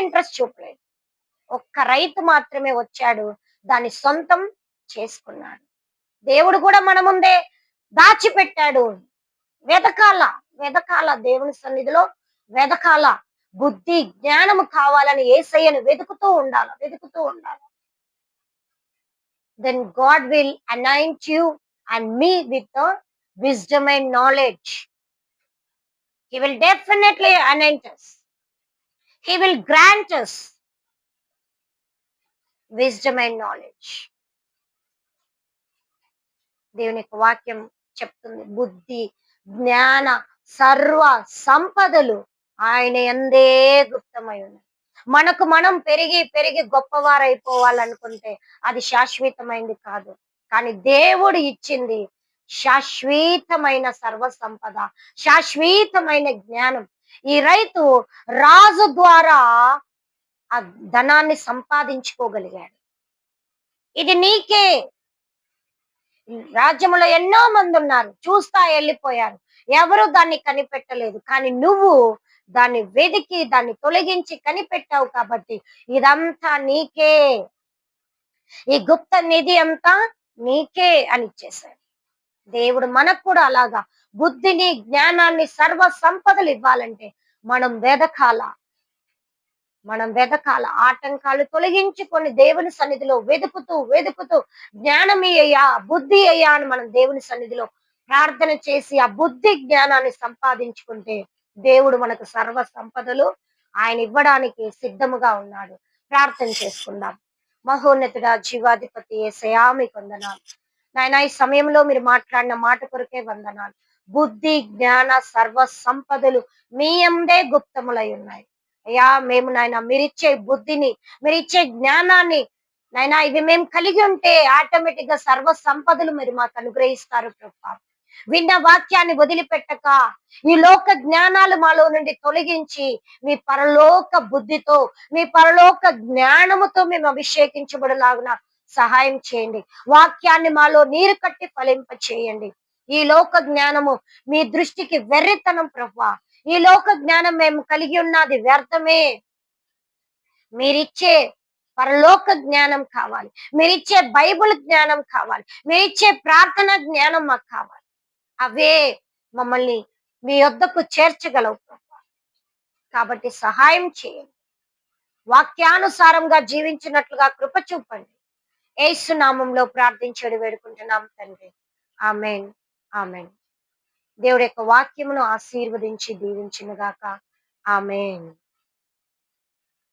Interest చూపలేదు. ఒక్క రైతు మాత్రమే వచ్చాడు, దాన్ని సొంతం చేసుకున్నాడు. దేవుడు కూడా మన ముందే దాచిపెట్టాడు. వెదకాల, వెదకాల, దేవుని సన్నిధిలో వెదకాల. బుద్ధి జ్ఞానము కావాలని యేసయ్యను వెతుకుతూ ఉండాలి, వెతుకుతూ ఉండాలి. Then God will anoint you and me with the wisdom and knowledge. He will definitely anoint us. He will grant us wisdom and knowledge. దేవుని యొక్క వాక్యం చెప్తుంది, బుద్ధి జ్ఞాన సర్వ సంపదలు ఆయన యందే గుప్తమై ఉన్నాయి. మనకు మనం పెరిగి పెరిగి గొప్పవారైపోవాలనుకుంటే అది శాశ్వతమైంది కాదు. కానీ దేవుడు ఇచ్చింది శాశ్వతమైన సర్వ సంపద, శాశ్వతమైన జ్ఞానం. ఈ రైతు రాజు ద్వారా ఆ ధనాన్ని సంపాదించుకోగలిగాడు. ఇది నీకే. రాజ్యంలో ఎన్నో మంది ఉన్నారు, చూస్తా వెళ్ళిపోయారు, ఎవరు దాన్ని కనిపెట్టలేదు. కానీ నువ్వు దాన్ని వెదికి దాన్ని తొలగించి కనిపెట్టావు కాబట్టి ఇదంతా నీకే, ఈ గుప్త నిధి అంతా నీకే అని ఇచ్చేశాడు దేవుడు. మనకు కూడా అలాగా బుద్ధిని జ్ఞానాన్ని సర్వ సంపదలు ఇవ్వాలంటే మనం వెదకాల, మనం వెదకాల. ఆటంకాలు తొలగించుకొని దేవుని సన్నిధిలో వెతుకుతూ వెతుకుతూ జ్ఞానం అయ్యా బుద్ధి అయ్యా అని మనం దేవుని సన్నిధిలో ప్రార్థన చేసి ఆ బుద్ధి జ్ఞానాన్ని సంపాదించుకుంటే దేవుడు మనకు సర్వ సంపదలు ఆయన ఇవ్వడానికి సిద్ధముగా ఉన్నాడు. ప్రార్థన చేసుకుందాం. మహోన్నతుడా, జీవాధిపతి యేసయ్యా మీకు వందనాలు నాయన. ఈ సమయంలో మీరు మాట్లాడిన మాట కొరకే వందనాలు. బుద్ధి జ్ఞాన సర్వ సంపదలు మీ అందే గుప్తములై ఉన్నాయి అయ్యా. మేము నాయన మీరిచ్చే బుద్ధిని, మీరిచ్చే జ్ఞానాన్ని నాయన ఇవి మేము కలిగి ఉంటే ఆటోమేటిక్ గా సర్వ సంపదలు మీరు మాకు అనుగ్రహిస్తారు ప్రభా. విన్న వాక్యాన్ని వదిలిపెట్టక ఈ లోక జ్ఞానాలు మాలో నుండి తొలగించి మీ పరలోక బుద్ధితో, మీ పరలోక జ్ఞానముతో మేము అభిషేకించబడలాగున సహాయం చేయండి. వాక్యాన్ని మాలో నీరు కట్టి ఫలింప చేయండి. ఈ లోక జ్ఞానము మీ దృష్టికి వెర్రితనం ప్రభా. ఈ లోక జ్ఞానం మేము కలిగి ఉన్నది వ్యర్థమే. మీరిచ్చే పరలోక జ్ఞానం కావాలి, మీరిచ్చే బైబిల్ జ్ఞానం కావాలి, మీరిచ్చే ప్రార్థన జ్ఞానం మాకు కావాలి. అవే మమ్మల్ని మీ యొద్దకు చేర్చగలవు ప్రభా. కాబట్టి సహాయం చేయండి, వాక్యానుసారంగా జీవించినట్లుగా కృప చూపండి. యేసు నామంలో ప్రార్థించడి వేడుకుంటున్నాం తండ్రి. ఆమేన్, ఆమేన్. దేవుడి యొక్క వాక్యమును ఆశీర్వదించి దీవించును గాక. ఆమేన్.